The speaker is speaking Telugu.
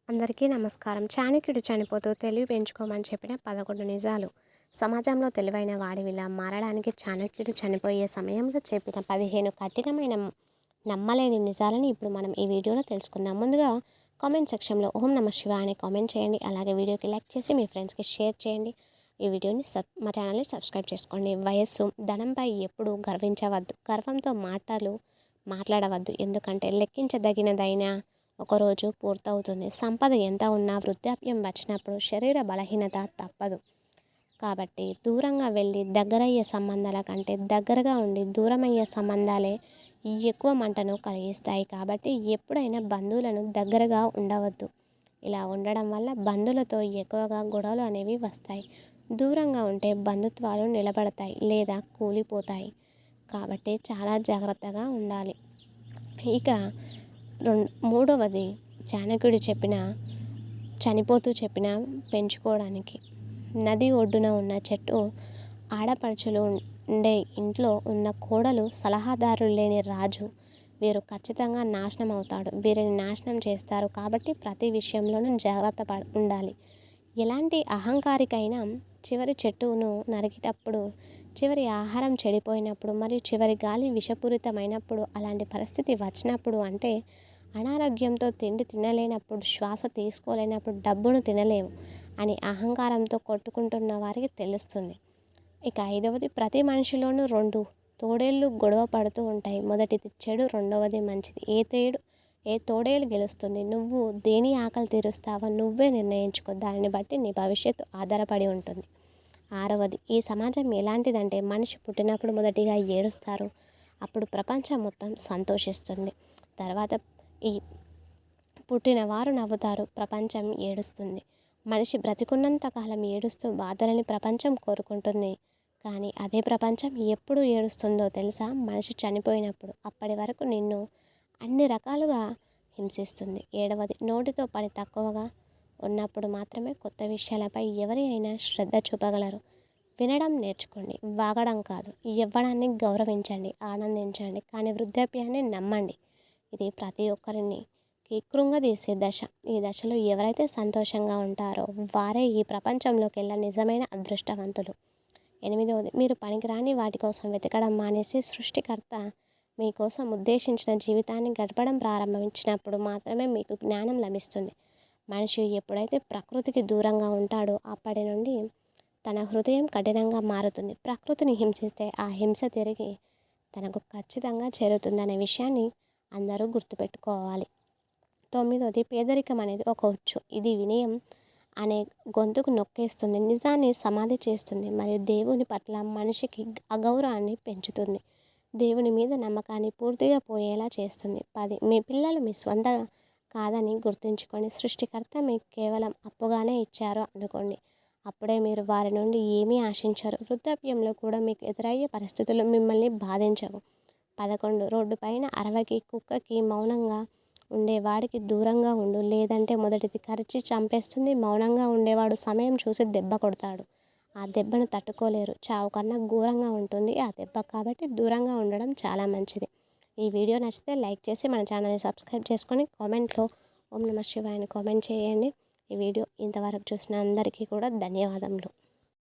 అందరికీ నమస్కారం. చాణక్యుడు చనిపోతూ తెలివి పెంచుకోమని చెప్పిన 11 నిజాలు. సమాజంలో తెలివైన వాడివిలా మారడానికి చాణక్యుడు చనిపోయే సమయంలో చెప్పిన 15 కఠినమైన నమ్మలేని నిజాలని ఇప్పుడు మనం ఈ వీడియోలో తెలుసుకుందాం. ముందుగా కామెంట్ సెక్షన్లో ఓం నమః శివాయ అని కామెంట్ చేయండి. అలాగే వీడియోకి లైక్ చేసి మీ ఫ్రెండ్స్కి షేర్ చేయండి. ఈ వీడియోని మా ఛానల్ని సబ్స్క్రైబ్ చేసుకోండి. వయస్సు, ధనంపై ఎప్పుడూ గర్వించవద్దు. గర్వంతో మాట్లాడవద్దు. ఎందుకంటే లెక్కించదగినదైన ఒకరోజు పూర్తవుతుంది. సంపద ఎంత ఉన్నా వృద్ధాప్యం వచ్చినప్పుడు శరీర బలహీనత తప్పదు. కాబట్టి దూరంగా వెళ్ళి దగ్గరయ్యే సంబంధాల కంటే దగ్గరగా ఉండి దూరమయ్యే సంబంధాలే ఎక్కువ మంటను కలిగిస్తాయి. కాబట్టి ఎప్పుడైనా బంధువులను దగ్గరగా ఉండవద్దు. ఇలా ఉండడం వల్ల బంధువులతో ఎక్కువగా గొడవలు అనేవి వస్తాయి. దూరంగా ఉంటే బంధుత్వాలు నిలబడతాయి లేదా కూలిపోతాయి. కాబట్టి చాలా జాగ్రత్తగా ఉండాలి. ఇక మూడవది చాణక్యుడు చనిపోతూ చెప్పిన పెంచుకోవడానికి. నది ఒడ్డున ఉన్న చెట్టు ఆడపడుచులు ఉండే ఇంట్లో ఉన్న కోడలు సలహాదారులు లేని రాజు. వీరు ఖచ్చితంగా నాశనం అవుతాడు. వీరిని నాశనం చేస్తారు. కాబట్టి ప్రతి విషయంలోనూ జాగ్రత్త ఉండాలి. ఎలాంటి అహంకారికైనా చివరి చెట్టును నరికేటప్పుడు, చివరి ఆహారం చెడిపోయినప్పుడు మరియు చివరి గాలి విషపూరితమైనప్పుడు, అలాంటి పరిస్థితి వచ్చినప్పుడు, అంటే అనారోగ్యంతో తిండి తినలేనప్పుడు, శ్వాస తీసుకోలేనప్పుడు, డబ్బును తినలేము అని అహంకారంతో కొట్టుకుంటున్న వారికి తెలుస్తుంది. ఇక 5వది, ప్రతి మనిషిలోనూ 2 తోడేళ్ళు గొడవ పడుతూ ఉంటాయి. మొదటిది చెడు, రెండవది మంచిది. ఏ తోడేలు గెలుస్తుంది? నువ్వు దేని ఆకలి తీరుస్తావో నువ్వే నిర్ణయించుకో. దానిని బట్టి నీ భవిష్యత్తు ఆధారపడి ఉంటుంది. 6వది, ఈ సమాజం ఎలాంటిదంటే మనిషి పుట్టినప్పుడు మొదటిగా ఏడుస్తారు. అప్పుడు ప్రపంచం మొత్తం సంతోషిస్తుంది. తర్వాత ఈ పుట్టిన వారు నవ్వుతారు, ప్రపంచం ఏడుస్తుంది. మనిషి బ్రతికున్నంత కాలం ఏడుస్తూ బాధలని ప్రపంచం కోరుకుంటుంది. కానీ అదే ప్రపంచం ఎప్పుడు ఏడుస్తుందో తెలుసా? మనిషి చనిపోయినప్పుడు. అప్పటి వరకు నిన్ను అన్ని రకాలుగా హింసిస్తుంది. 7వది, నోటితో పని తక్కువగా ఉన్నప్పుడు మాత్రమే కొత్త విషయాలపై ఎవరి అయినా శ్రద్ధ చూపగలరు. వినడం నేర్చుకోండి, వాగడం కాదు. యవ్వనాన్ని గౌరవించండి, ఆనందించండి, కానీ వృద్ధాప్యాన్ని నమ్మండి. ఇది ప్రతి ఒక్కరిని కృంగదీసే దశ. ఈ దశలో ఎవరైతే సంతోషంగా ఉంటారో వారే ఈ ప్రపంచంలోకెల్లా నిజమైన అదృష్టవంతులు. 8వది, మీరు పనికిరాని వాటి కోసం వెతకడం మానేసి సృష్టికర్త మీకోసం ఉద్దేశించిన జీవితాన్ని గడపడం ప్రారంభించినప్పుడు మాత్రమే మీకు జ్ఞానం లభిస్తుంది. మనిషి ఎప్పుడైతే ప్రకృతికి దూరంగా ఉంటాడో అప్పటి నుండి తన హృదయం కఠినంగా మారుతుంది. ప్రకృతిని హింసిస్తే ఆ హింస తిరిగి తనకు ఖచ్చితంగా చేరుతుందనే విషయాన్ని అందరూ గుర్తుపెట్టుకోవాలి. 9వది, పేదరికం అనేది ఒక ఉచ్చు. ఇది వినయం అనే గొంతుకు నొక్కేస్తుంది, నిజాన్ని సమాధి చేస్తుంది మరియు దేవుని పట్ల మనిషికి అగౌరవాన్ని పెంచుతుంది. దేవుని మీద నమ్మకాన్ని పూర్తిగా పోయేలా చేస్తుంది. 10, మీ పిల్లలు మీ స్వంత కాదని గుర్తుంచుకొని సృష్టికర్త మీకు కేవలం అప్పుగానే ఇచ్చారు అనుకోండి. అప్పుడే మీరు వారి నుండి ఏమీ ఆశించరు. వృద్ధాప్యంలో కూడా మీకు ఎదురయ్యే పరిస్థితులు మిమ్మల్ని బాధించవు. 11, రోడ్డు పైన అరవకి కుక్కకి మౌనంగా ఉండేవాడికి దూరంగా ఉండు. లేదంటే మొదటిది కరిచి చంపేస్తుంది, మౌనంగా ఉండేవాడు సమయం చూసి దెబ్బ కొడతాడు. ఆ దెబ్బను తట్టుకోలేరు. చావు కన్నా ఘోరంగా ఉంటుంది ఆ దెబ్బ. కాబట్టి దూరంగా ఉండడం చాలా మంచిది. ఈ వీడియో నచ్చితే లైక్ చేసి మన ఛానల్ని సబ్స్క్రైబ్ చేసుకొని కామెంట్లో ఓం నమః శివాయ అని కామెంట్ చేయండి. ఈ వీడియో ఇంతవరకు చూసిన అందరికీ కూడా ధన్యవాదములు.